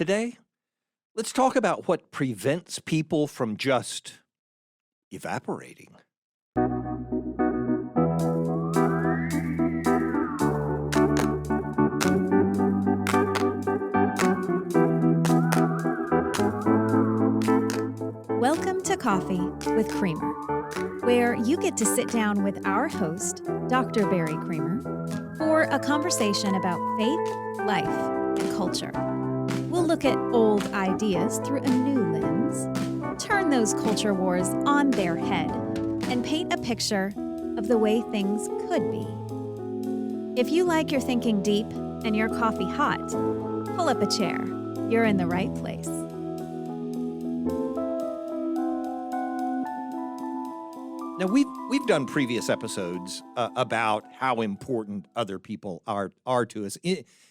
Today, let's talk about what prevents people from just evaporating. Welcome to Coffee with Creamer, where you get to sit down with our host, Dr. Barry Creamer, for a conversation about faith, life, and culture. We'll look at old ideas through a new lens, turn those culture wars on their head, and paint a picture of the way things could be. If you like your thinking deep and your coffee hot, pull up a chair. You're in the right place. Now, we've done previous episodes about how important other people are to us,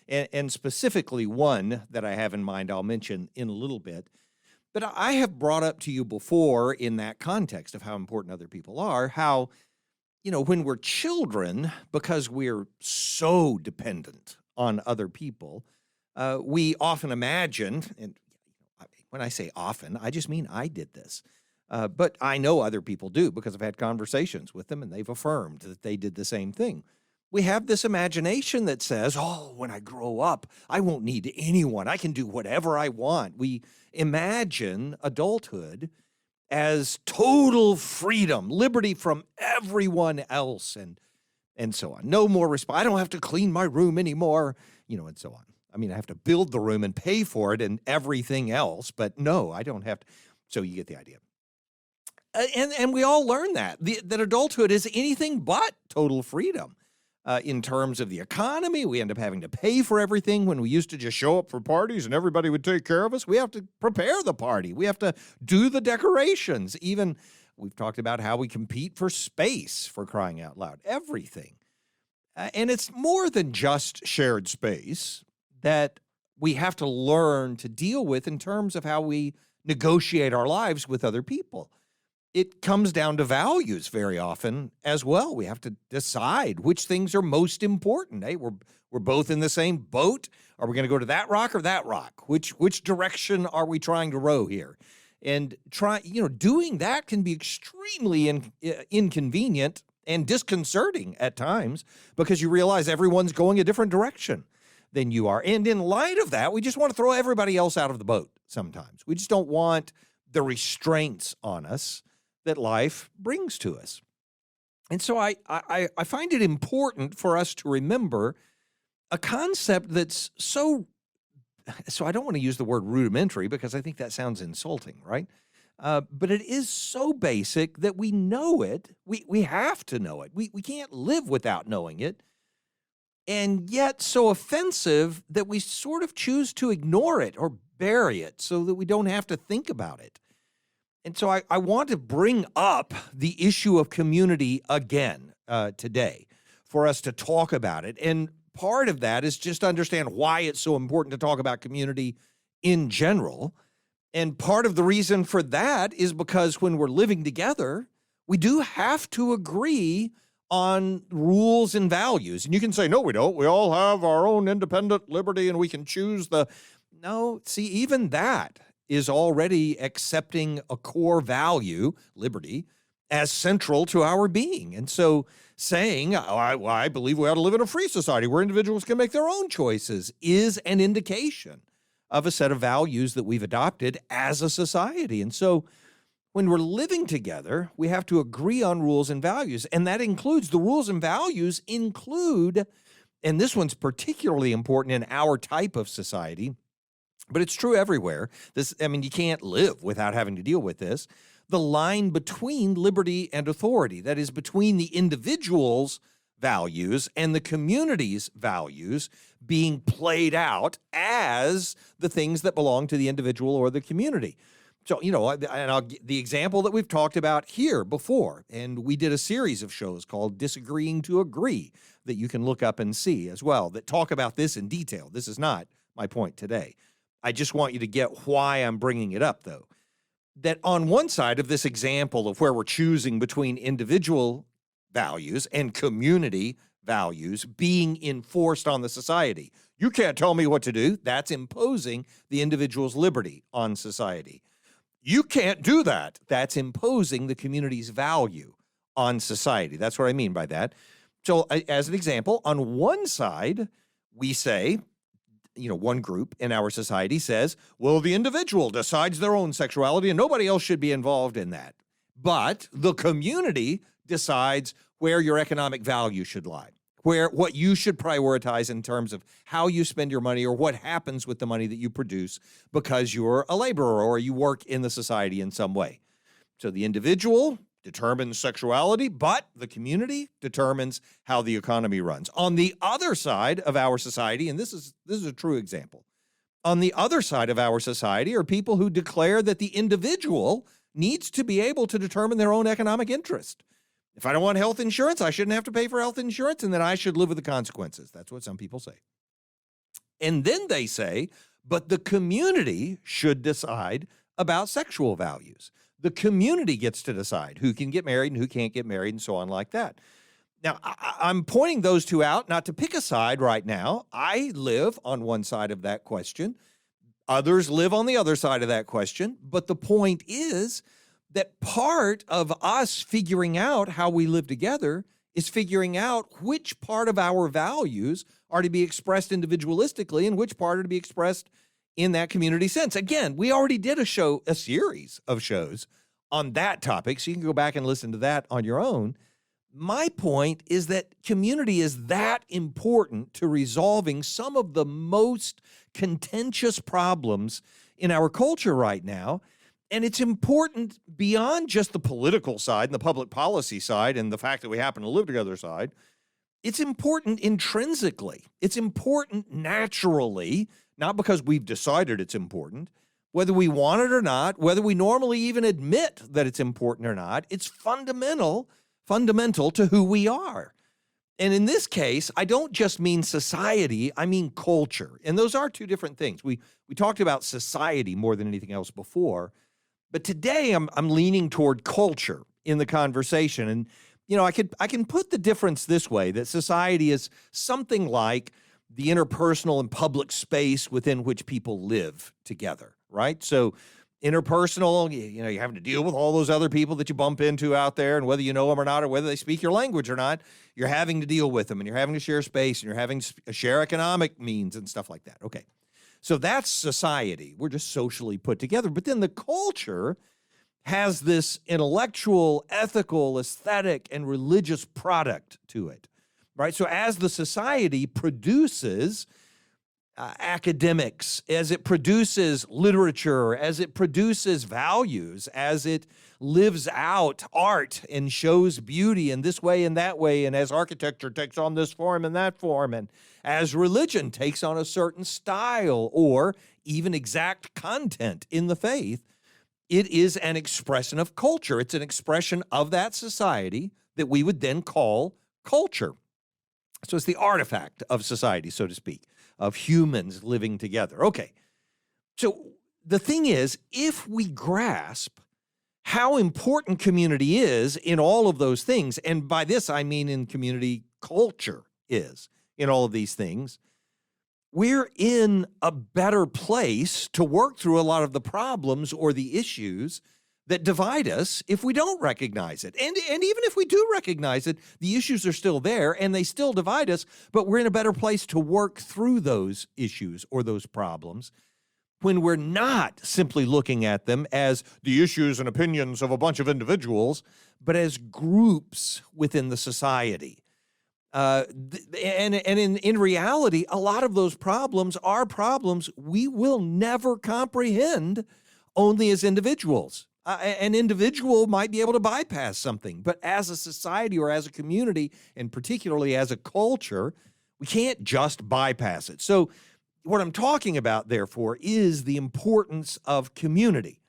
and specifically one that I have in mind I'll mention in a little bit. But I have brought up to you before in that context of how important other people are, how, when we're children, because we're so dependent on other people, we often imagine, and when I say often, I just mean I did this. But I know other people do because I've had conversations with them and they've affirmed that they did the same thing. We have this imagination that says, oh, when I grow up, I won't need anyone. I can do whatever I want. We imagine adulthood as total freedom, liberty from everyone else, and so on. No more I don't have to clean my room anymore, and so on. I mean, I have to build the room and pay for it and everything else, but no, I don't have to. So you get the idea. And we all learn that adulthood is anything but total freedom. In terms of the economy, we end up having to pay for everything when we used to just show up for parties and everybody would take care of us. We have to prepare the party. We have to do the decorations. Even we've talked about how we compete for space, for crying out loud, everything. And it's more than just shared space that we have to learn to deal with in terms of how we negotiate our lives with other people. It comes down to values very often as well. We have to decide which things are most important. Hey, we're both in the same boat. Are we going to go to that rock or that rock? Which direction are we trying to row here? And doing that can be extremely inconvenient and disconcerting at times because you realize everyone's going a different direction than you are. And in light of that, we just want to throw everybody else out of the boat sometimes. We just don't want the restraints on us that life brings to us. And so I find it important for us to remember a concept that's so I don't want to use the word rudimentary because I think that sounds insulting, right? But it is so basic that we know it. We have to know it. We can't live without knowing it. And yet so offensive that we sort of choose to ignore it or bury it so that we don't have to think about it. And so I want to bring up the issue of community again today for us to talk about it. And part of that is just to understand why it's so important to talk about community in general. And part of the reason for that is because when we're living together, we do have to agree on rules and values. And you can say, no, we don't. We all have our own independent liberty and we can choose No, see, even that is already accepting a core value, liberty, as central to our being. And so saying, I believe we ought to live in a free society where individuals can make their own choices is an indication of a set of values that we've adopted as a society. And so when we're living together, we have to agree on rules and values. And that includes, the rules and values include, and this one's particularly important in our type of society, but it's true everywhere. You can't live without having to deal with this. The line between liberty and authority, that is between the individual's values and the community's values being played out as the things that belong to the individual or the community. So, the example that we've talked about here before, and we did a series of shows called Disagreeing to Agree that you can look up and see as well, that talk about this in detail. This is not my point today. I just want you to get why I'm bringing it up, though. That on one side of this example of where we're choosing between individual values and community values being enforced on the society. You can't tell me what to do. That's imposing the individual's liberty on society. You can't do that. That's imposing the community's value on society. That's what I mean by that. So as an example, on one side, we say, one group in our society says, well, the individual decides their own sexuality and nobody else should be involved in that. But the community decides where your economic value should lie, what you should prioritize in terms of how you spend your money or what happens with the money that you produce because you're a laborer or you work in the society in some way. So the individual determines sexuality, but the community determines how the economy runs. On the other side of our society, and this is a true example, on the other side of our society are people who declare that the individual needs to be able to determine their own economic interest. If I don't want health insurance, I shouldn't have to pay for health insurance, and then I should live with the consequences. That's what some people say. And then they say, but the community should decide about sexual values. The community gets to decide who can get married and who can't get married and so on like that. Now, I'm pointing those two out not to pick a side right now. I live on one side of that question. Others live on the other side of that question. But the point is that part of us figuring out how we live together is figuring out which part of our values are to be expressed individualistically and which part are to be expressed in that community sense. Again, we already did a series of shows on that topic, so you can go back and listen to that on your own. My point is that community is that important to resolving some of the most contentious problems in our culture right now. And it's important beyond just the political side and the public policy side and the fact that we happen to live together side. It's important intrinsically. It's important naturally, not because we've decided it's important, whether we want it or not, whether we normally even admit that it's important or not. It's fundamental to who we are. And in this case, I don't just mean society, I mean culture. And those are two different things. We talked about society more than anything else before, but today I'm leaning toward culture in the conversation. And I can put the difference this way, that society is something like the interpersonal and public space within which people live together, right? So interpersonal, you're having to deal with all those other people that you bump into out there, and whether you know them or not, or whether they speak your language or not, you're having to deal with them, and you're having to share space, and you're having to share economic means and stuff like that. Okay, so that's society. We're just socially put together. But then the culture has this intellectual, ethical, aesthetic, and religious product to it, right? So as the society produces academics, as it produces literature, as it produces values, as it lives out art and shows beauty in this way and that way, and as architecture takes on this form and that form, and as religion takes on a certain style or even exact content in the faith, it is an expression of culture. It's an expression of that society that we would then call culture. So it's the artifact of society, so to speak, of humans living together. Okay, so the thing is, if we grasp how important community is in all of those things, and by this I mean in community culture is in all of these things, we're in a better place to work through a lot of the problems or the issues that divide us if we don't recognize it. And even if we do recognize it, the issues are still there and they still divide us, but we're in a better place to work through those issues or those problems when we're not simply looking at them as the issues and opinions of a bunch of individuals, but as groups within the society. In reality, a lot of those problems are problems we will never comprehend only as individuals. An individual might be able to bypass something, but as a society or as a community, and particularly as a culture, we can't just bypass it. So what I'm talking about, therefore, is the importance of community.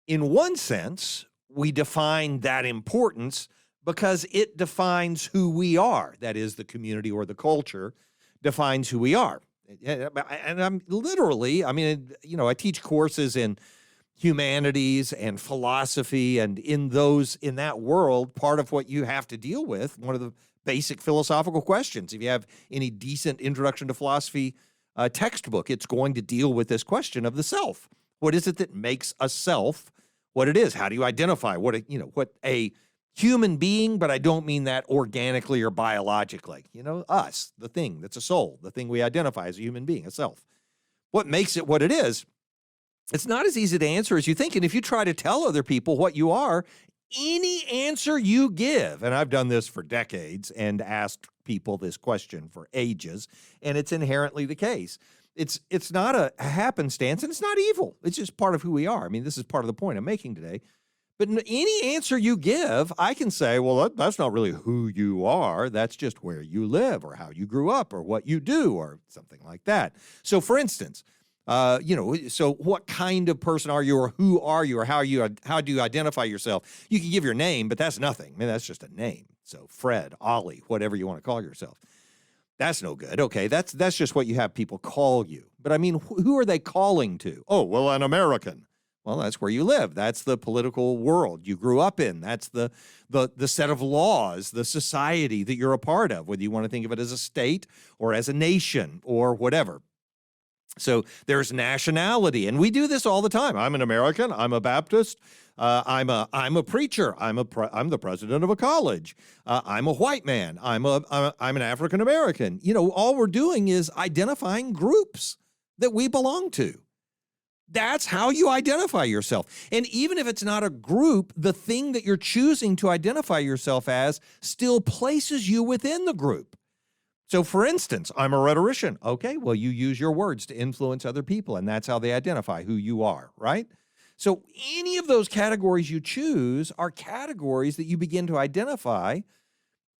In one sense, we define that importance because it defines who we are. That is, the community or the culture defines who we are. And I'm literally, I teach courses in humanities and philosophy, and in that world, part of what you have to deal with, one of the basic philosophical questions. If you have any decent introduction to philosophy textbook, it's going to deal with this question of the self. What is it that makes a self what it is? How do you identify what a human being, but I don't mean that organically or biologically. Us, the thing that's a soul, the thing we identify as a human being, a self. What makes it what it is? It's not as easy to answer as you think. And if you try to tell other people what you are, any answer you give, and I've done this for decades and asked people this question for ages, and it's inherently the case. It's not a happenstance, and it's not evil. It's just part of who we are. I mean, this is part of the point I'm making today. But any answer you give, I can say, well, that's not really who you are. That's just where you live or how you grew up or what you do or something like that. So, for instance, so what kind of person are you or who are you or how do you identify yourself? You can give your name, but that's nothing. I mean, that's just a name. So Fred, Ollie, whatever you want to call yourself. That's no good. Okay, that's just what you have people call you. But I mean, who are they calling to? Oh, well, an American. Well, that's where you live. That's the political world you grew up in. That's the set of laws, the society that you're a part of, whether you want to think of it as a state or as a nation or whatever. So there's nationality, and we do this all the time. I'm an American. I'm a Baptist. I'm a preacher. I'm the president of a college. I'm a white man. I'm an African American. All we're doing is identifying groups that we belong to. That's how you identify yourself. And even if it's not a group, the thing that you're choosing to identify yourself as still places you within the group. So, for instance, I'm a rhetorician. Okay, well, you use your words to influence other people, and that's how they identify who you are, right? So any of those categories you choose are categories that you begin to identify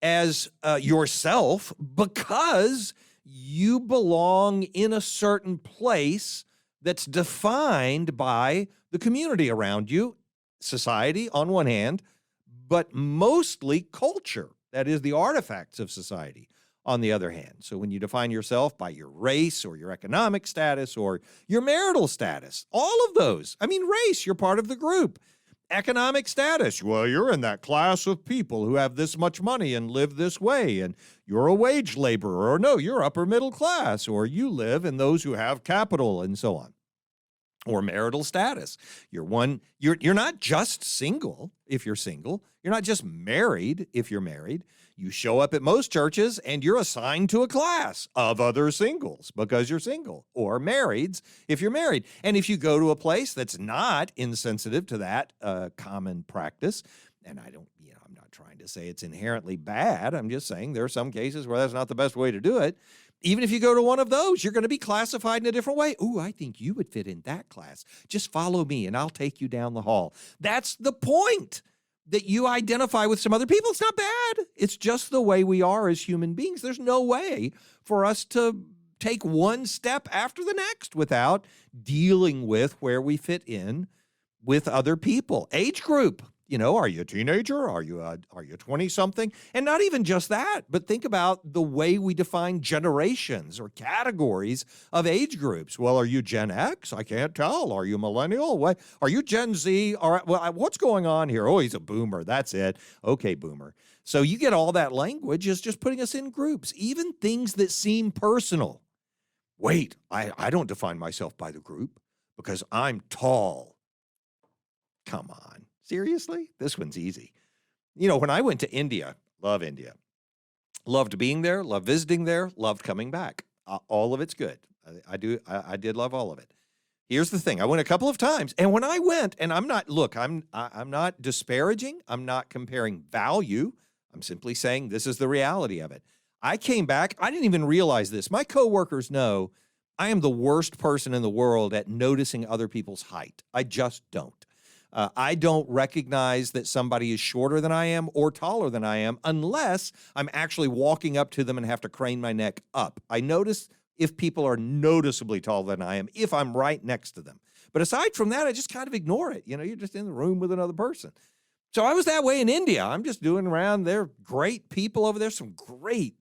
as yourself because you belong in a certain place that's defined by the community around you, society on one hand, but mostly culture, that is the artifacts of society, on the other hand. So when you define yourself by your race or your economic status or your marital status, all of those, I mean, race, you're part of the group. Economic status, well, you're in that class of people who have this much money and live this way, and you're a wage laborer, or no, you're upper middle class, or you live in those who have capital, and so on. Or marital status. You're not just single if you're single. You're not just married if you're married. You show up at most churches and you're assigned to a class of other singles because you're single, or marrieds if you're married. And if you go to a place that's not insensitive to that common practice, and I'm not trying to say it's inherently bad. I'm just saying there are some cases where that's not the best way to do it. Even if you go to one of those, you're going to be classified in a different way. Ooh, I think you would fit in that class. Just follow me and I'll take you down the hall. That's the point, that you identify with some other people. It's not bad. It's just the way we are as human beings. There's no way for us to take one step after the next without dealing with where we fit in with other people. Age group. Are you a teenager? Are you 20-something? And not even just that, but think about the way we define generations or categories of age groups. Well, are you Gen X? I can't tell. Are you millennial? What? Are you Gen Z? All right, well, what's going on here? Oh, he's a boomer. That's it. Okay, boomer. So you get all that language is just putting us in groups, even things that seem personal. Wait, I don't define myself by the group because I'm tall. Come on. Seriously? This one's easy. When I went to India, love India. Loved being there, loved visiting there, loved coming back. All of it's good. I did love all of it. Here's the thing. I went a couple of times, and when I went, and I'm not disparaging. I'm not comparing value. I'm simply saying this is the reality of it. I came back. I didn't even realize this. My coworkers know I am the worst person in the world at noticing other people's height. I just don't. I don't recognize that somebody is shorter than I am or taller than I am unless I'm actually walking up to them and have to crane my neck up. I notice if people are noticeably taller than I am if I'm right next to them. But aside from that, I just kind of ignore it. You're just in the room with another person. So I was that way in India. I'm just doing around there. Great people over there, some great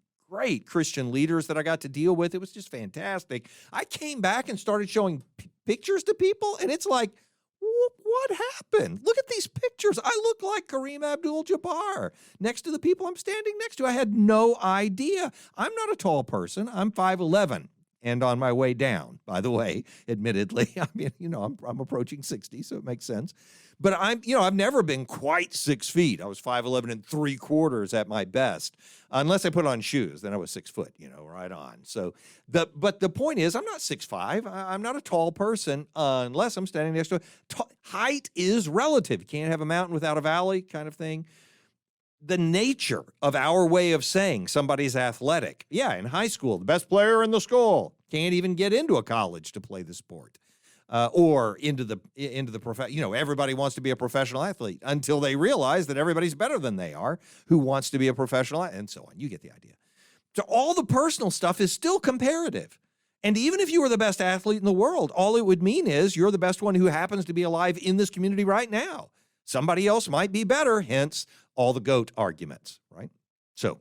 Christian leaders that I got to deal with. It was just fantastic. I came back and started showing pictures to people, and it's like, what happened? Look at these pictures. I look like Kareem Abdul-Jabbar next to the people I'm standing next to. I had no idea. I'm not a tall person. I'm 5'11". And on my way down, by the way, admittedly. I mean, I'm approaching 60, so it makes sense. But I've never been quite 6 feet. I was 5'11 and 3/4 at my best, unless I put on shoes. Then I was 6 foot, right on. So, but the point is, I'm not 6'5". I'm not a tall person unless I'm standing next to height is relative. You can't have a mountain without a valley kind of thing. The nature of our way of saying somebody's athletic. Yeah, in high school, the best player in the school can't even get into a college to play the sport, or into the profession. Everybody wants to be a professional athlete until they realize that everybody's better than they are who wants to be a professional, and so on. You get the idea. So all the personal stuff is still comparative. And even if you were the best athlete in the world, all it would mean is you're the best one who happens to be alive in this community right now. Somebody else might be better, hence all the GOAT arguments, right? So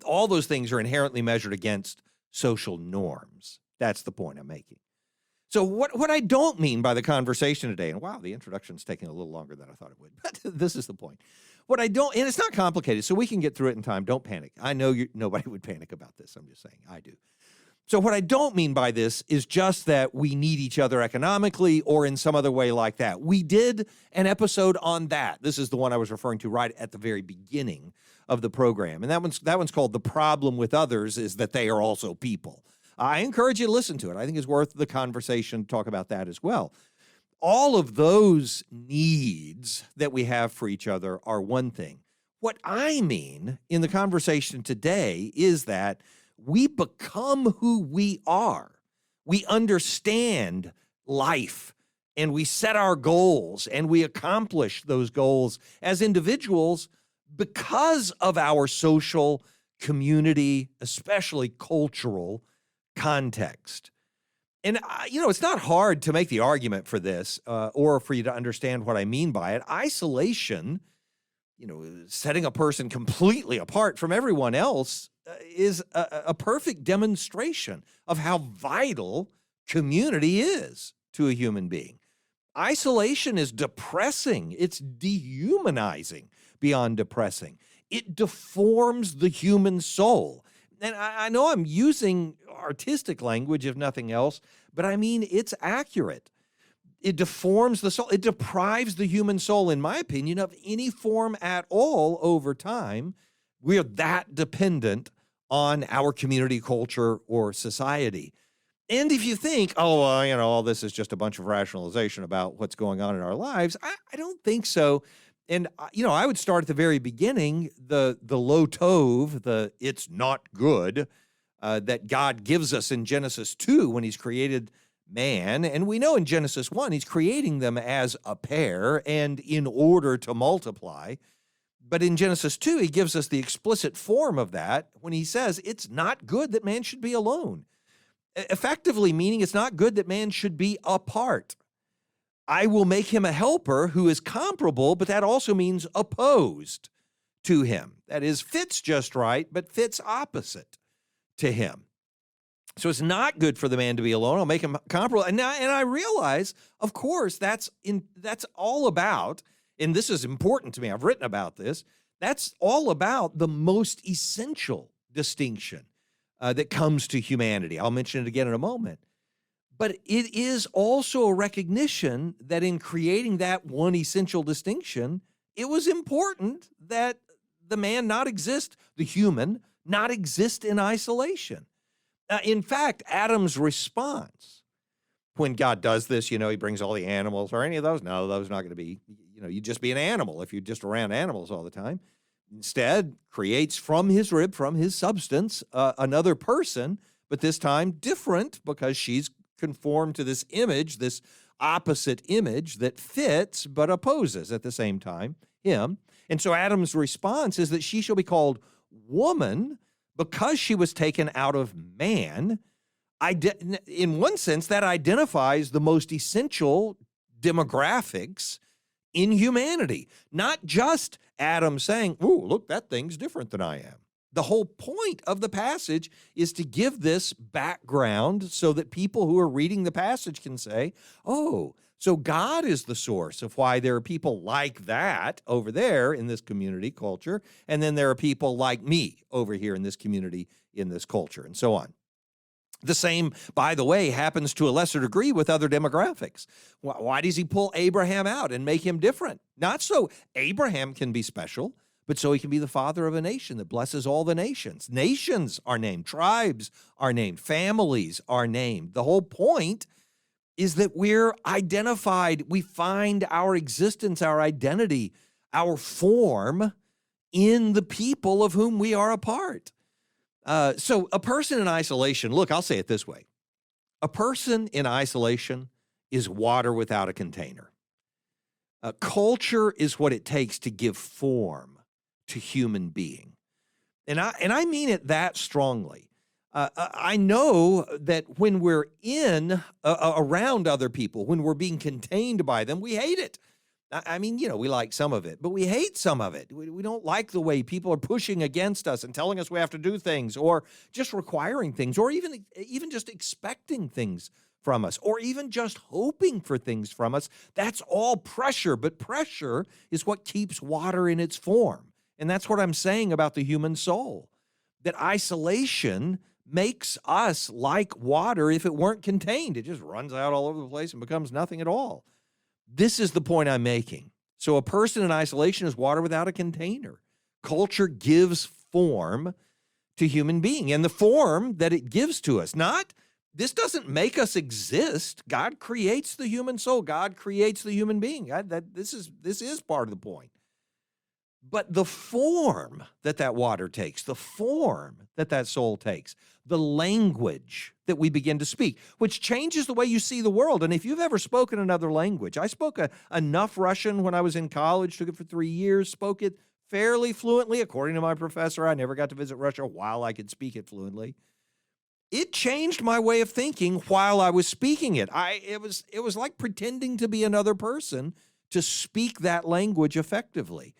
all those things are inherently measured against social norms. That's the point I'm making. So what I don't mean by the conversation today, and wow, the introduction's taking a little longer than I thought it would, but this is the point. What I don't, and it's not complicated, so we can get through it in time. Don't panic. I know nobody would panic about this. I'm just saying I do. So what I don't mean by this is just that we need each other economically or in some other way like that. We did an episode on that. This is the one I was referring to right at the very beginning of the program. And that one's called The Problem with Others is That They Are Also People. I encourage you to listen to it. I think it's worth the conversation to talk about that as well. All of those needs that we have for each other are one thing. What I mean in the conversation today is that we become who we are. We understand life, and we set our goals, and we accomplish those goals as individuals because of our social, community, especially cultural context. And, it's not hard to make the argument for this or for you to understand what I mean by it. Isolation, setting a person completely apart from everyone else is a perfect demonstration of how vital community is to a human being. Isolation is depressing. It's dehumanizing beyond depressing. It deforms the human soul. And I know I'm using artistic language, if nothing else, but I mean, it's accurate. It deforms the soul. It deprives the human soul, in my opinion, of any form at all over time. We're that dependent on our community, culture, or society. And if you think, all this is just a bunch of rationalization about what's going on in our lives, I don't think so. And, I would start at the very beginning, the lo tov, the it's not good that God gives us in Genesis 2 when he's created man. And we know in Genesis 1, he's creating them as a pair and in order to multiply. But in Genesis 2, he gives us the explicit form of that when he says it's not good that man should be alone. Effectively meaning it's not good that man should be apart. I will make him a helper who is comparable, but that also means opposed to him. That is, fits just right, but fits opposite to him. So it's not good for the man to be alone. I'll make him comparable. And I realize, of course, that's all about, and this is important to me, I've written about this, that's all about the most essential distinction that comes to humanity. I'll mention it again in a moment. But it is also a recognition that in creating that one essential distinction, it was important that the man not exist, the human, not exist in isolation. In fact, Adam's response when God does this, he brings all the animals or any of those. No, those are not going to be, you'd just be an animal if you're just around animals all the time. Instead, creates from his rib, from his substance, another person, but this time different because she's conformed to this image, this opposite image that fits but opposes at the same time him. And so Adam's response is that she shall be called woman because she was taken out of man. In one sense, that identifies the most essential demographics in humanity. Not just Adam saying, "Ooh, look, that thing's different than I am." The whole point of the passage is to give this background so that people who are reading the passage can say, oh, so God is the source of why there are people like that over there in this community culture, and then there are people like me over here in this community, in this culture, and so on. The same, by the way, happens to a lesser degree with other demographics. Why does he pull Abraham out and make him different? Not so Abraham can be special, but so he can be the father of a nation that blesses all the nations. Nations are named, tribes are named, families are named. The whole point is that we're identified, we find our existence, our identity, our form in the people of whom we are a part. So a person in isolation, look, I'll say it this way. A person in isolation is water without a container. Culture is what it takes to give form to human being. And I mean it that strongly. I know that when we're around other people, when we're being contained by them, we hate it. I mean, we like some of it, but we hate some of it. We don't like the way people are pushing against us and telling us we have to do things, or just requiring things, or even just expecting things from us, or even just hoping for things from us. That's all pressure, but pressure is what keeps water in its form. And that's what I'm saying about the human soul, that isolation makes us like water if it weren't contained. It just runs out all over the place and becomes nothing at all. This is the point I'm making. So a person in isolation is water without a container. Culture gives form to human being, and the form that it gives to us, this doesn't make us exist. God creates the human soul. God creates the human being. This is part of the point. But the form that water takes, the form that soul takes, the language that we begin to speak, which changes the way you see the world. And if you've ever spoken another language, I spoke enough Russian when I was in college, took it for 3 years, spoke it fairly fluently. According to my professor, I never got to visit Russia while I could speak it fluently. It changed my way of thinking while I was speaking it. It was like pretending to be another person to speak that language effectively.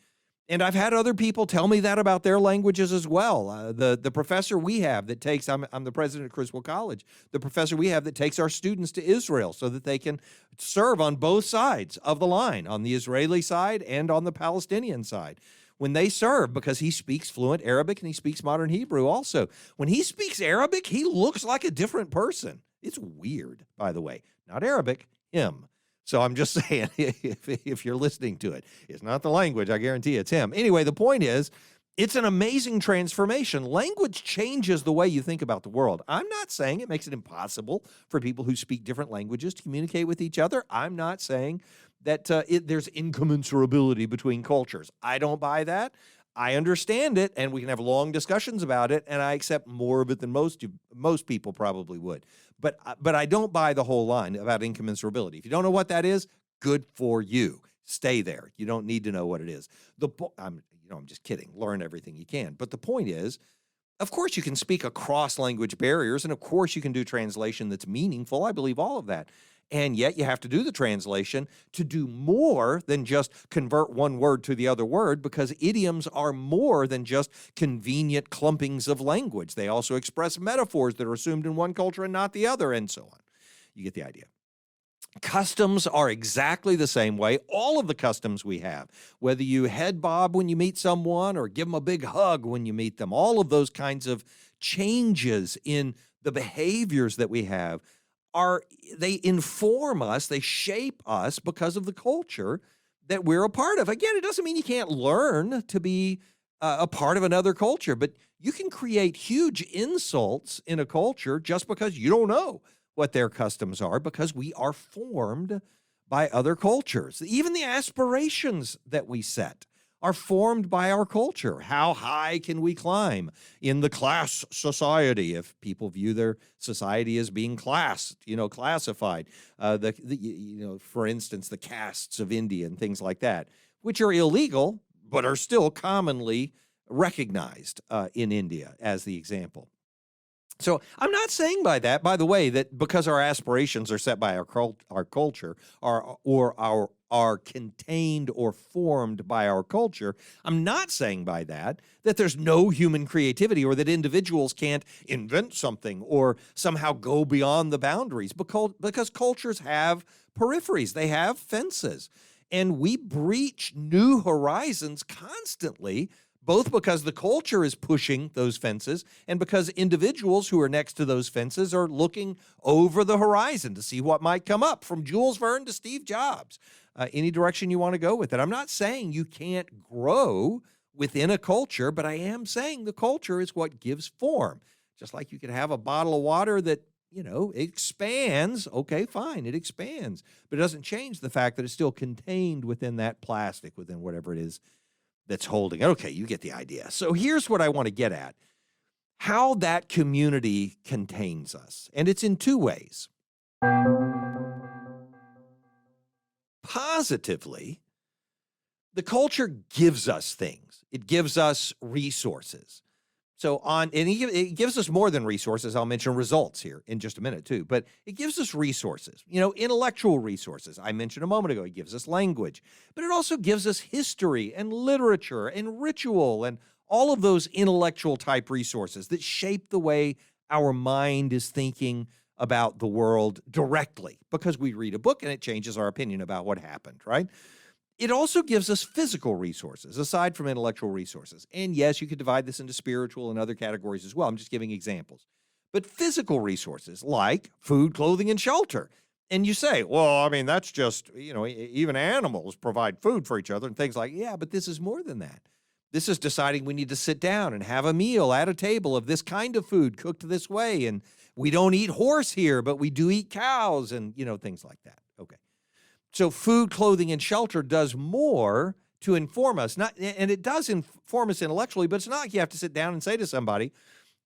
And I've had other people tell me that about their languages as well. The professor we have that takes, I'm the president of Criswell College, the professor we have that takes our students to Israel so that they can serve on both sides of the line, on the Israeli side and on the Palestinian side. When they serve, because he speaks fluent Arabic and he speaks modern Hebrew also. When he speaks Arabic, he looks like a different person. It's weird, by the way. Not Arabic, him. So I'm just saying, if you're listening to it, it's not the language. I guarantee it's him. Anyway, the point is, it's an amazing transformation. Language changes the way you think about the world. I'm not saying it makes it impossible for people who speak different languages to communicate with each other. I'm not saying that there's incommensurability between cultures. I don't buy that. I understand it, and we can have long discussions about it, and I accept more of it than most people probably would. But I don't buy the whole line about incommensurability. If you don't know what that is, good for you. Stay there. You don't need to know what it is. I'm just kidding. Learn everything you can. But the point is, of course, you can speak across language barriers, and of course, you can do translation that's meaningful. I believe all of that. And yet you have to do the translation to do more than just convert one word to the other word, because idioms are more than just convenient clumpings of language. They also express metaphors that are assumed in one culture and not the other, and so on. You get the idea. Customs are exactly the same way. All of the customs we have, whether you head bob when you meet someone or give them a big hug when you meet them, all of those kinds of changes in the behaviors that we have they inform us, they shape us because of the culture that we're a part of. Again, it doesn't mean you can't learn to be a part of another culture, but you can create huge insults in a culture just because you don't know what their customs are, because we are formed by other cultures. Even the aspirations that we set are formed by our culture. How high can we climb in the class society if people view their society as being classified? For instance, the castes of India and things like that, which are illegal but are still commonly recognized in India as the example. So I'm not saying by that, by the way, that because our aspirations are set by our culture, or are contained or formed by our culture, I'm not saying by that there's no human creativity or that individuals can't invent something or somehow go beyond the boundaries, because cultures have peripheries, they have fences, and we breach new horizons constantly, both because the culture is pushing those fences and because individuals who are next to those fences are looking over the horizon to see what might come up, from Jules Verne to Steve Jobs, any direction you want to go with it. I'm not saying you can't grow within a culture, but I am saying the culture is what gives form. Just like you could have a bottle of water that, expands. Okay, fine, it expands, but it doesn't change the fact that it's still contained within that plastic, within whatever it is that's holding it. Okay, you get the idea. So here's what I want to get at: how that community contains us. And it's in two ways. Positively, the culture gives us things. It gives us resources. It gives us more than resources. I'll mention results here in just a minute too, but it gives us resources, intellectual resources. I mentioned a moment ago, it gives us language, but it also gives us history and literature and ritual and all of those intellectual type resources that shape the way our mind is thinking about the world directly, because we read a book and it changes our opinion about what happened, right? It also gives us physical resources, aside from intellectual resources. And yes, you could divide this into spiritual and other categories as well. I'm just giving examples. But physical resources like food, clothing, and shelter. And you say, well, I mean, that's just, even animals provide food for each other and things like, yeah, but this is more than that. This is deciding we need to sit down and have a meal at a table of this kind of food cooked this way. And we don't eat horse here, but we do eat cows and, things like that. Okay. So food, clothing, and shelter does more to inform us. And it does inform us intellectually, but it's not like you have to sit down and say to somebody,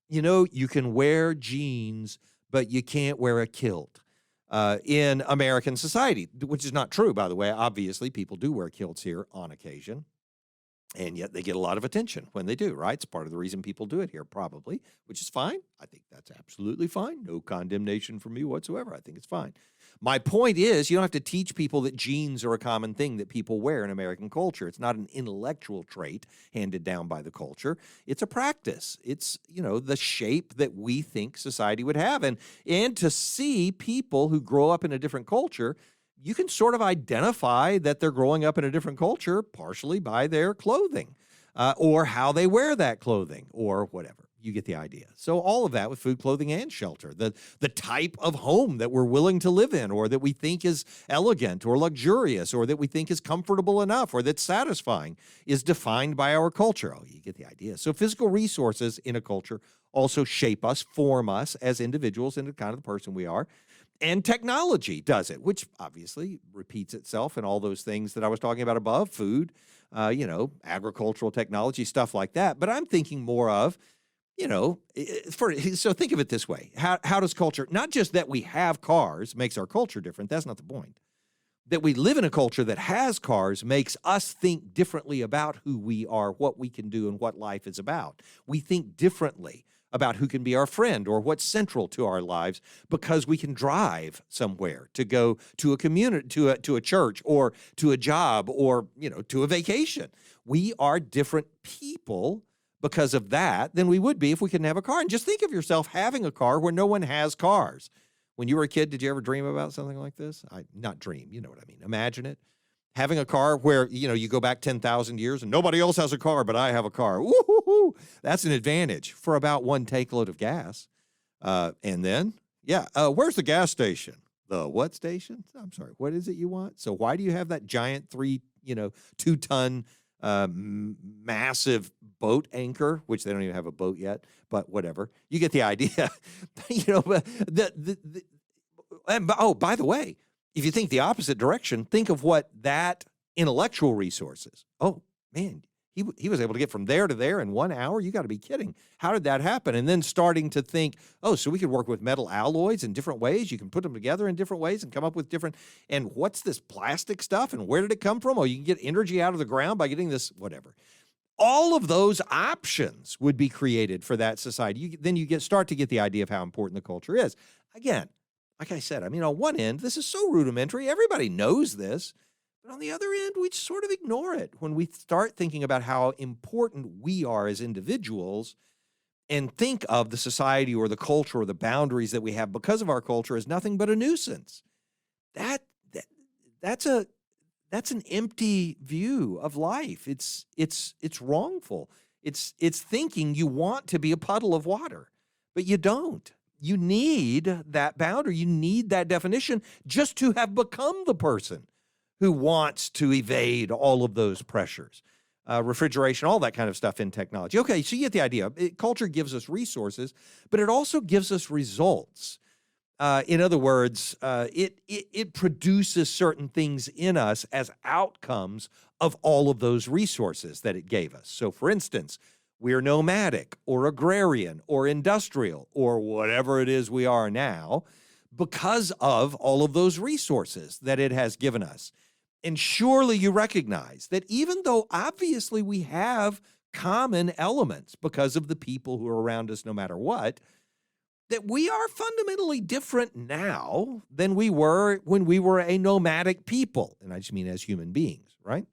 you can wear jeans, but you can't wear a kilt in American society, which is not true, by the way. Obviously, people do wear kilts here on occasion, and yet they get a lot of attention when they do, right? It's part of the reason people do it here, probably, which is fine. I think that's absolutely fine. No condemnation from me whatsoever. I think it's fine. My point is, you don't have to teach people that jeans are a common thing that people wear in American culture. It's not an intellectual trait handed down by the culture. It's a practice. It's, the shape that we think society would have. And to see people who grow up in a different culture, you can sort of identify that they're growing up in a different culture partially by their clothing or how they wear that clothing or whatever. You get the idea. So all of that with food, clothing, and shelter, the type of home that we're willing to live in, or that we think is elegant or luxurious, or that we think is comfortable enough or that's satisfying, is defined by our culture. Oh, you get the idea. So physical resources in a culture also shape us, form us as individuals into kind of the person we are. And technology does it, which obviously repeats itself in all those things that I was talking about above: food, agricultural technology, stuff like that. But I'm thinking more of, so think of it this way. How does culture, not just that we have cars makes our culture different, that's not the point. That we live in a culture that has cars makes us think differently about who we are, what we can do, and what life is about. We think differently about who can be our friend or what's central to our lives because we can drive somewhere to go to a community, to a church, or to a job, or, to a vacation. We are different people because of that than we would be if we couldn't have a car. And just think of yourself having a car where no one has cars. When you were a kid, did you ever dream about something like this? Not dream, you know what I mean. Imagine it. Having a car where, you go back 10,000 years and nobody else has a car, but I have a car. Woo-hoo-hoo. That's an advantage for about one take load of gas. And then, where's the gas station? The what station? I'm sorry, what is it you want? So why do you have that giant 2-ton massive boat anchor, which they don't even have a boat yet, but whatever. You get the idea. By the way, if you think the opposite direction, think of what that intellectual resource is. Oh, man, he was able to get from there to there in 1 hour? You got to be kidding. How did that happen? And then starting to think, so we could work with metal alloys in different ways. You can put them together in different ways and come up with different, and what's this plastic stuff and where did it come from? Oh, you can get energy out of the ground by getting this, whatever. all of those options would be created for that society. Then you start to get the idea of how important the culture is. Again, like I said, I mean, on one end, this is so rudimentary. Everybody knows this. But on the other end, we sort of ignore it when we start thinking about how important we are as individuals and think of the society or the culture or the boundaries that we have because of our culture as nothing but a nuisance. That's an empty view of life. It's wrongful. It's thinking you want to be a puddle of water, but you don't. You need that boundary. You need that definition just to have become the person who wants to evade all of those pressures. Refrigeration, all that kind of stuff in technology. Okay, so you get the idea. Culture gives us resources, but it also gives us results. In other words, it produces certain things in us as outcomes of all of those resources that it gave us. So, for instance, we're nomadic or agrarian or industrial or whatever it is we are now because of all of those resources that it has given us. And surely you recognize that even though obviously we have common elements because of the people who are around us no matter what, that we are fundamentally different now than we were when we were a nomadic people. And I just mean as human beings, right?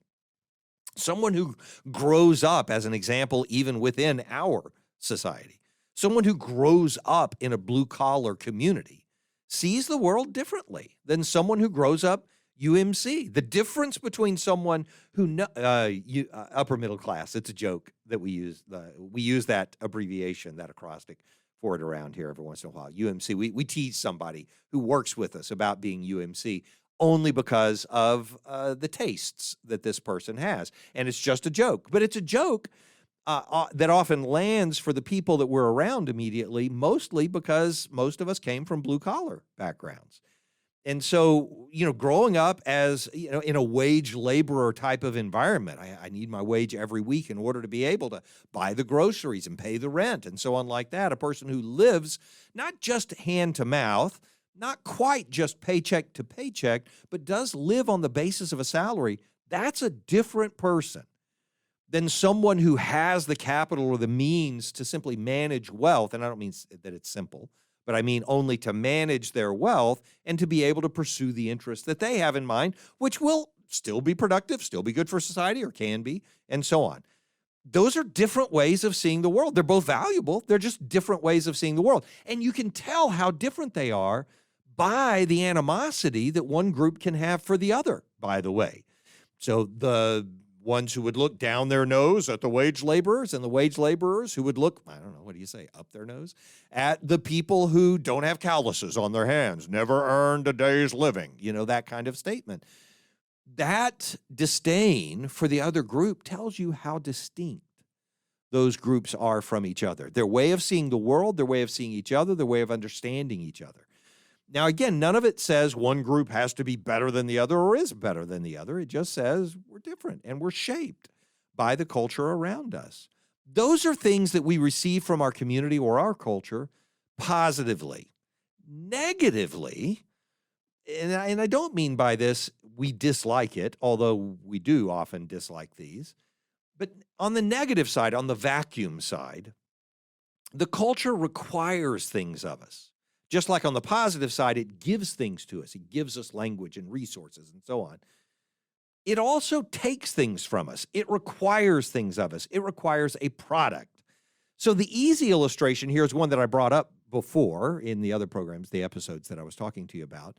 Someone who grows up, as an example, even within our society, someone who grows up in a blue-collar community sees the world differently than someone who grows up UMC. The difference between someone who upper middle class, it's a joke that we use that abbreviation, that acrostic for it around here every once in a while. UMC, we tease somebody who works with us about being UMC only because of the tastes that this person has. And it's just a joke, but it's a joke that often lands for the people that we're around immediately, mostly because most of us came from blue-collar backgrounds. And so, growing up as, in a wage laborer type of environment, I need my wage every week in order to be able to buy the groceries and pay the rent and so on like that. A person who lives not just hand to mouth, not quite just paycheck to paycheck, but does live on the basis of a salary, that's a different person than someone who has the capital or the means to simply manage wealth. And I don't mean that it's simple, but I mean only to manage their wealth and to be able to pursue the interests that they have in mind, which will still be productive, still be good for society, or can be, and so on. Those are different ways of seeing the world. They're both valuable. They're just different ways of seeing the world. And you can tell how different they are by the animosity that one group can have for the other, by the way. So the ones who would look down their nose at the wage laborers and the wage laborers who would look, I don't know, what do you say, up their nose, at the people who don't have calluses on their hands, never earned a day's living, that kind of statement. That disdain for the other group tells you how distinct those groups are from each other. Their way of seeing the world, their way of seeing each other, their way of understanding each other. Now, again, none of it says one group has to be better than the other or is better than the other. It just says we're different and we're shaped by the culture around us. Those are things that we receive from our community or our culture positively. Negatively, and I don't mean by this we dislike it, although we do often dislike these, but on the negative side, on the vacuum side, the culture requires things of us. Just like on the positive side, it gives things to us. It gives us language and resources and so on. It also takes things from us. It requires things of us. It requires a product. So the easy illustration here is one that I brought up before in the other programs, the episodes that I was talking to you about.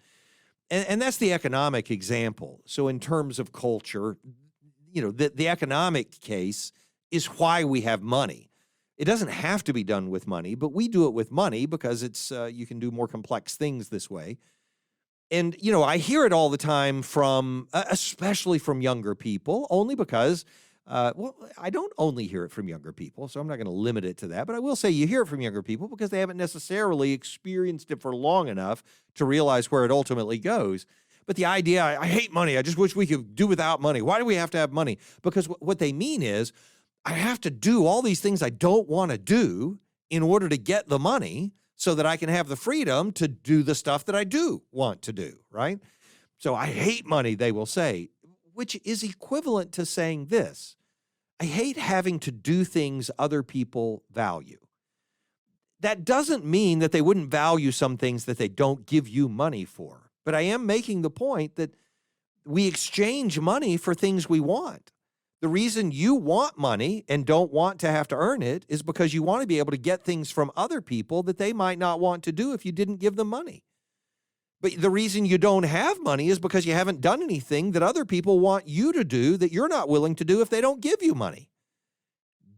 And that's the economic example. So in terms of culture, the economic case is why we have money. It doesn't have to be done with money, but we do it with money because it's you can do more complex things this way. And, I hear it all the time from, especially from younger people, only because, I don't only hear it from younger people, so I'm not going to limit it to that. But I will say you hear it from younger people because they haven't necessarily experienced it for long enough to realize where it ultimately goes. But the idea, I hate money. I just wish we could do without money. Why do we have to have money? Because what they mean is, I have to do all these things I don't want to do in order to get the money so that I can have the freedom to do the stuff that I do want to do, right? So I hate money, they will say, which is equivalent to saying this. I hate having to do things other people value. That doesn't mean that they wouldn't value some things that they don't give you money for. But I am making the point that we exchange money for things we want. The reason you want money and don't want to have to earn it is because you want to be able to get things from other people that they might not want to do if you didn't give them money. But the reason you don't have money is because you haven't done anything that other people want you to do that you're not willing to do if they don't give you money.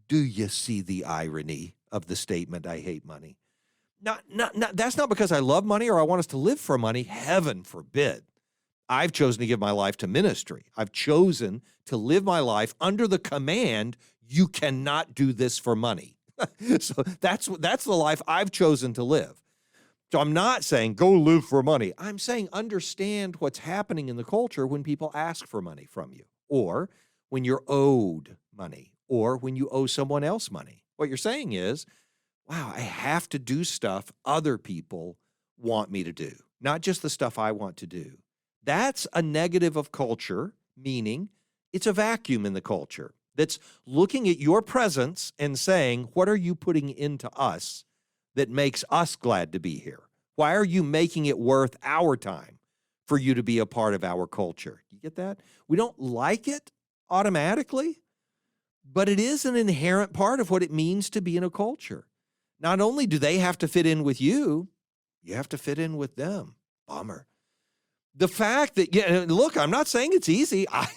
Do you see the irony of the statement, I hate money? That's not because I love money or I want us to live for money. Heaven forbid. I've chosen to give my life to ministry. I've chosen to live my life under the command, you cannot do this for money. So that's the life I've chosen to live. So I'm not saying go live for money. I'm saying understand what's happening in the culture when people ask for money from you, or when you're owed money, or when you owe someone else money. What you're saying is, wow, I have to do stuff other people want me to do, not just the stuff I want to do. That's a negative of culture, meaning it's a vacuum in the culture that's looking at your presence and saying, what are you putting into us that makes us glad to be here? Why are you making it worth our time for you to be a part of our culture? You get that? We don't like it automatically, but it is an inherent part of what it means to be in a culture. Not only do they have to fit in with you, you have to fit in with them. Bummer. The fact that, look, I'm not saying it's easy. I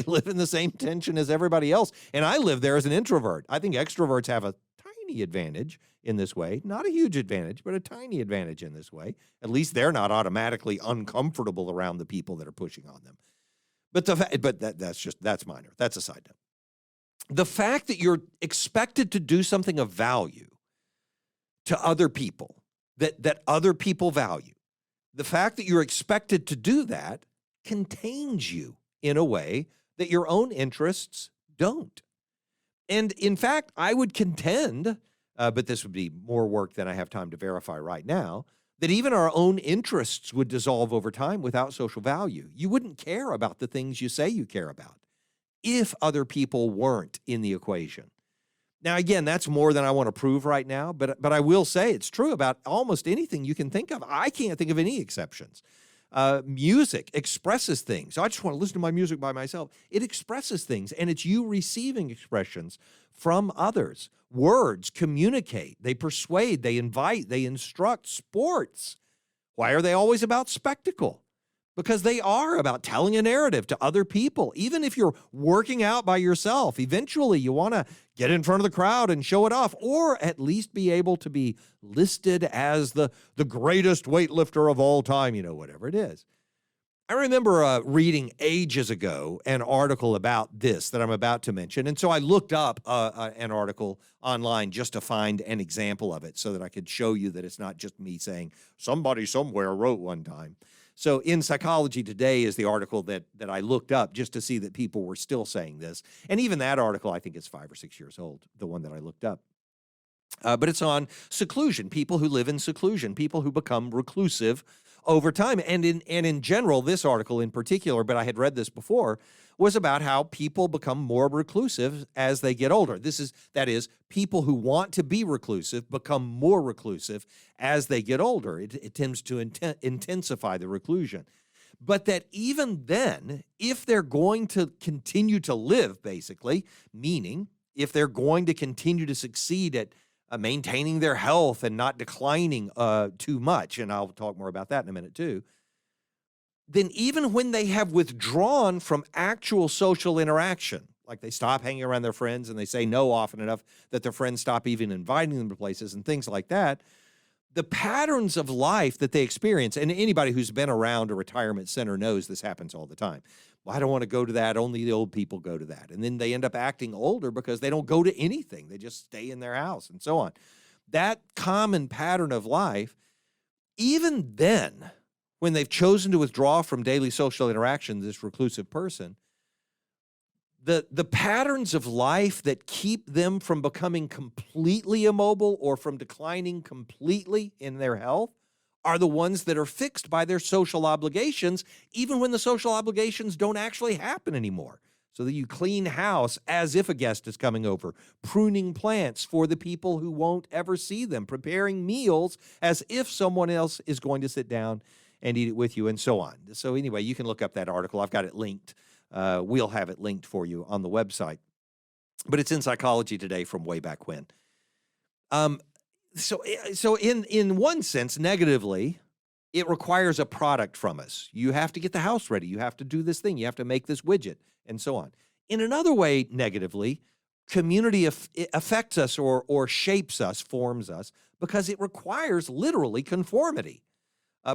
live in the same tension as everybody else, and I live there as an introvert. I think extroverts have a tiny advantage in this way. Not a huge advantage, but a tiny advantage in this way. At least they're not automatically uncomfortable around the people that are pushing on them. But that's minor. That's a side note. The fact that you're expected to do something of value to other people, that other people value, the fact that you're expected to do that contains you in a way that your own interests don't. And in fact, I would contend, but this would be more work than I have time to verify right now, that even our own interests would dissolve over time without social value. You wouldn't care about the things you say you care about if other people weren't in the equation. Now, again, that's more than I want to prove right now, but I will say it's true about almost anything you can think of. I can't think of any exceptions. Music expresses things. I just want to listen to my music by myself. It expresses things, and it's you receiving expressions from others. Words communicate, they persuade, they invite, they instruct. Sports, why are they always about spectacle? Because they are about telling a narrative to other people. Even if you're working out by yourself, eventually you want to get in front of the crowd and show it off, or at least be able to be listed as the greatest weightlifter of all time, whatever it is. I remember reading ages ago an article about this that I'm about to mention, and so I looked up an article online just to find an example of it so that I could show you that it's not just me saying, somebody somewhere wrote one time. So in Psychology Today is the article that I looked up just to see that people were still saying this. And even that article, I think it's 5 or 6 years old, the one that I looked up. But it's on seclusion, people who live in seclusion, people who become reclusive over time. And in general, this article in particular, but I had read this before, was about how people become more reclusive as they get older. That is, people who want to be reclusive become more reclusive as they get older. It tends to intensify the reclusion. But that even then, if they're going to continue to live, basically, meaning if they're going to continue to succeed at maintaining their health and not declining too much, and I'll talk more about that in a minute too, then even when they have withdrawn from actual social interaction, like they stop hanging around their friends and they say no often enough that their friends stop even inviting them to places and things like that, the patterns of life that they experience, and anybody who's been around a retirement center knows this happens all the time. Well, I don't want to go to that. Only the old people go to that. And then they end up acting older because they don't go to anything. They just stay in their house and so on. That common pattern of life, even then, when they've chosen to withdraw from daily social interaction, this reclusive person, the patterns of life that keep them from becoming completely immobile or from declining completely in their health are the ones that are fixed by their social obligations, even when the social obligations don't actually happen anymore. so that you clean house as if a guest is coming over, pruning plants for the people who won't ever see them, preparing meals as if someone else is going to sit down and eat it with you, and so on. So anyway, you can look up that article. I've got it linked. We'll have it linked for you on the website. But it's in Psychology Today from way back when. So in one sense, negatively, it requires a product from us. You have to get the house ready. You have to do this thing. You have to make this widget, and so on. In another way, negatively, community affects us or shapes us, forms us, because it requires literally conformity.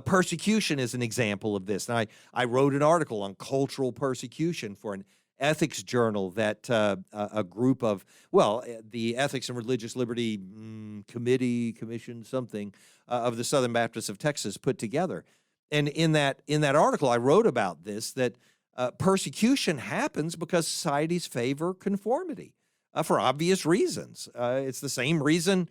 Persecution is an example of this. And I wrote an article on cultural persecution for an ethics journal that a group of, the Ethics and Religious Liberty Commission, something, of the Southern Baptists of Texas put together. And in that article, I wrote about this, that persecution happens because societies favor conformity for obvious reasons. It's the same reason,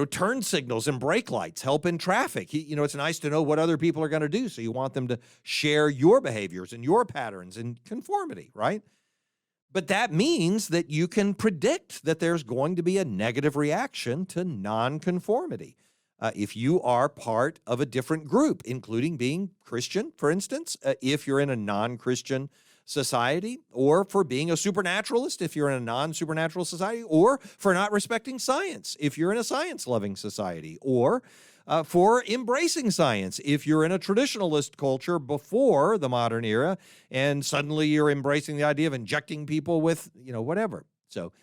turn signals and brake lights help in traffic. It's nice to know what other people are going to do, so you want them to share your behaviors and your patterns and conformity, right? But that means that you can predict that there's going to be a negative reaction to nonconformity. If you are part of a different group, including being Christian, for instance, if you're in a non-Christian society, or for being a supernaturalist if you're in a non-supernatural society, or for not respecting science if you're in a science-loving society, or for embracing science if you're in a traditionalist culture before the modern era, and suddenly you're embracing the idea of injecting people with, whatever. So,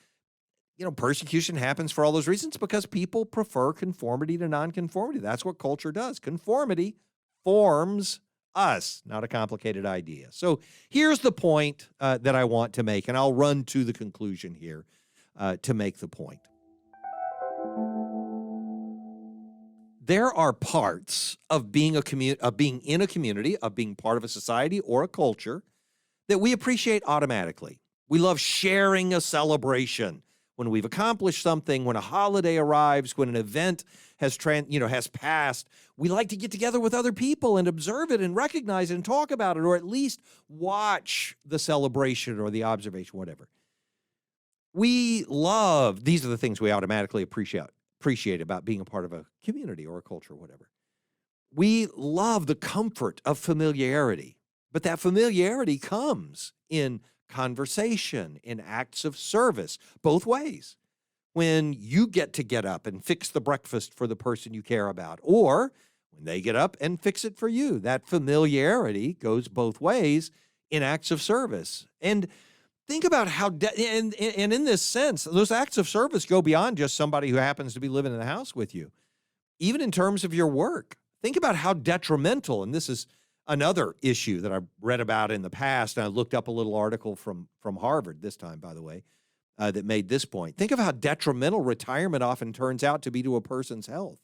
persecution happens for all those reasons because people prefer conformity to nonconformity. That's what culture does. Conformity forms us, not a complicated idea. So here's the point that I want to make, and I'll run to the conclusion here to make the point. There are parts of being in a community, of being part of a society or a culture that we appreciate automatically. We love sharing a celebration when we've accomplished something, when a holiday arrives, when an event has passed. We like to get together with other people and observe it and recognize it and talk about it, or at least watch the celebration or the observation, whatever. These are the things we automatically appreciate about being a part of a community or a culture, whatever. We love the comfort of familiarity, but that familiarity comes in conversation, in acts of service, both ways. When you get up and fix the breakfast for the person you care about, or when they get up and fix it for you. That familiarity goes both ways in acts of service. And think about how, and in this sense, those acts of service go beyond just somebody who happens to be living in the house with you. Even in terms of your work, think about how detrimental, and this is another issue that I read about in the past, and I looked up a little article from Harvard this time, by the way, that made this point. Think of how detrimental retirement often turns out to be to a person's health.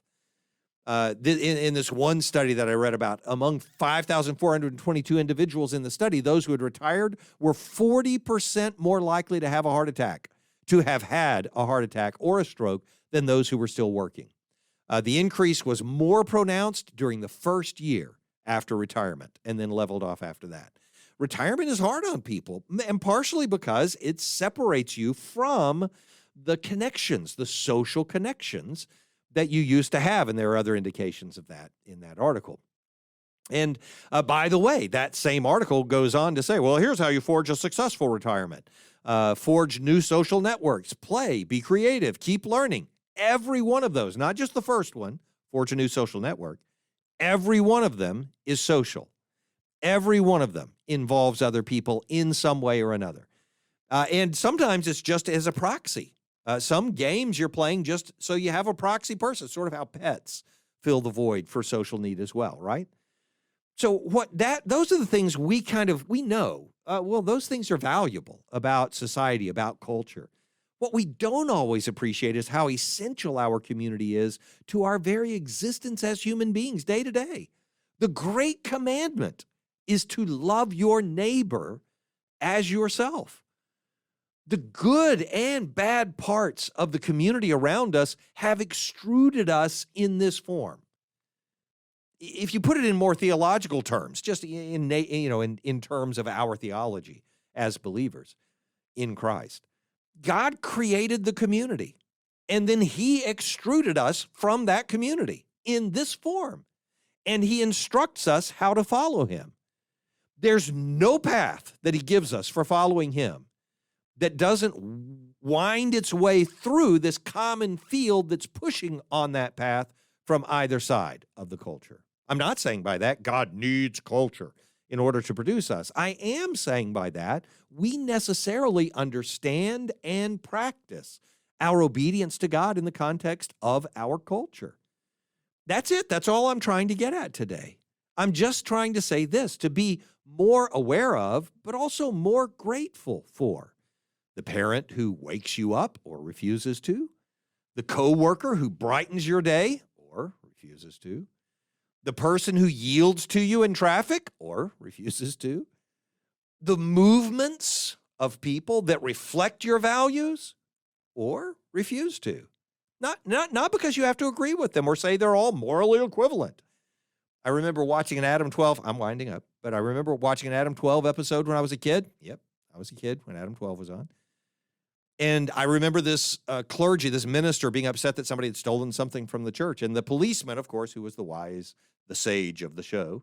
In this one study that I read about, among 5,422 individuals in the study, those who had retired were 40% more likely to have had a heart attack or a stroke than those who were still working. The increase was more pronounced during the first year after retirement and then leveled off after that. Retirement is hard on people, and partially because it separates you from the connections, the social connections that you used to have, and there are other indications of that in that article. And by the way, that same article goes on to say, well, here's how you forge a successful retirement. Forge new social networks, play, be creative, keep learning. Every one of those, not just the first one, forge a new social network, every one of them is social. Every one of them involves other people in some way or another. And sometimes it's just as a proxy. Some games you're playing just so you have a proxy person, sort of how pets fill the void for social need as well, right? So those are the things we know. Those things are valuable about society, about culture. What we don't always appreciate is how essential our community is to our very existence as human beings day to day. The great commandment is to love your neighbor as yourself. The good and bad parts of the community around us have extruded us in this form. If you put it in more theological terms, just in terms of our theology, as believers in Christ. God created the community, and then he extruded us from that community in this form, and he instructs us how to follow him. There's no path that he gives us for following him that doesn't wind its way through this common field that's pushing on that path from either side of the culture. I'm not saying by that God needs culture in order to produce us. I am saying by that we necessarily understand and practice our obedience to God in the context of our culture. That's it. That's all I'm trying to get at today. I'm just trying to say this, to be more aware of, but also more grateful for. The parent who wakes you up or refuses to, the coworker who brightens your day or refuses to, the person who yields to you in traffic or refuses to, the movements of people that reflect your values or refuse to. Not because you have to agree with them or say they're all morally equivalent. I remember watching an Adam 12, I'm winding up, but I remember watching an Adam 12 episode when I was a kid. Yep, I was a kid when Adam 12 was on. And I remember this clergy, this minister, being upset that somebody had stolen something from the church. And the policeman, of course, who was the sage of the show,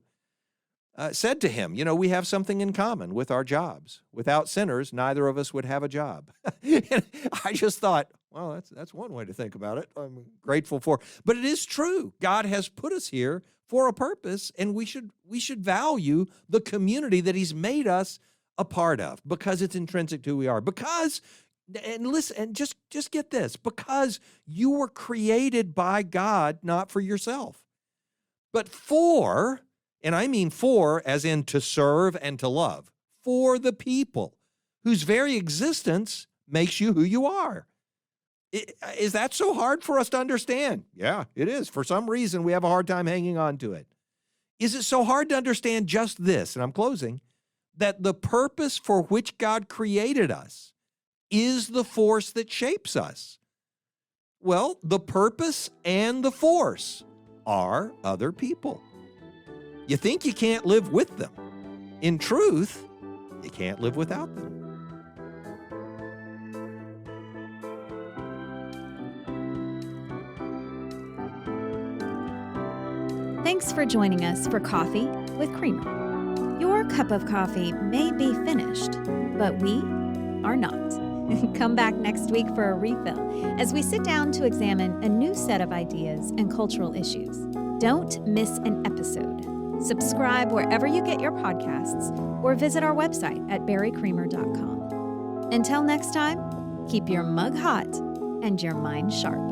said to him, we have something in common with our jobs. Without sinners, neither of us would have a job. And I just thought, well, that's one way to think about it. I'm grateful for. But it is true. God has put us here for a purpose, and we should value the community that he's made us a part of because it's intrinsic to who we are. Because, and listen, and just get this, because you were created by God, not for yourself, but for, and I mean for, as in to serve and to love, for the people whose very existence makes you who you are. Is that so hard for us to understand? Yeah, it is. For some reason, we have a hard time hanging on to it. Is it so hard to understand just this, and I'm closing, that the purpose for which God created us is the force that shapes us? Well, the purpose and the force are other people. You think you can't live with them. In truth, you can't live without them. Thanks for joining us for Coffee with Creamer. Your cup of coffee may be finished, but we are not. Come back next week for a refill as we sit down to examine a new set of ideas and cultural issues. Don't miss an episode. Subscribe wherever you get your podcasts or visit our website at barrycreamer.com. Until next time, keep your mug hot and your mind sharp.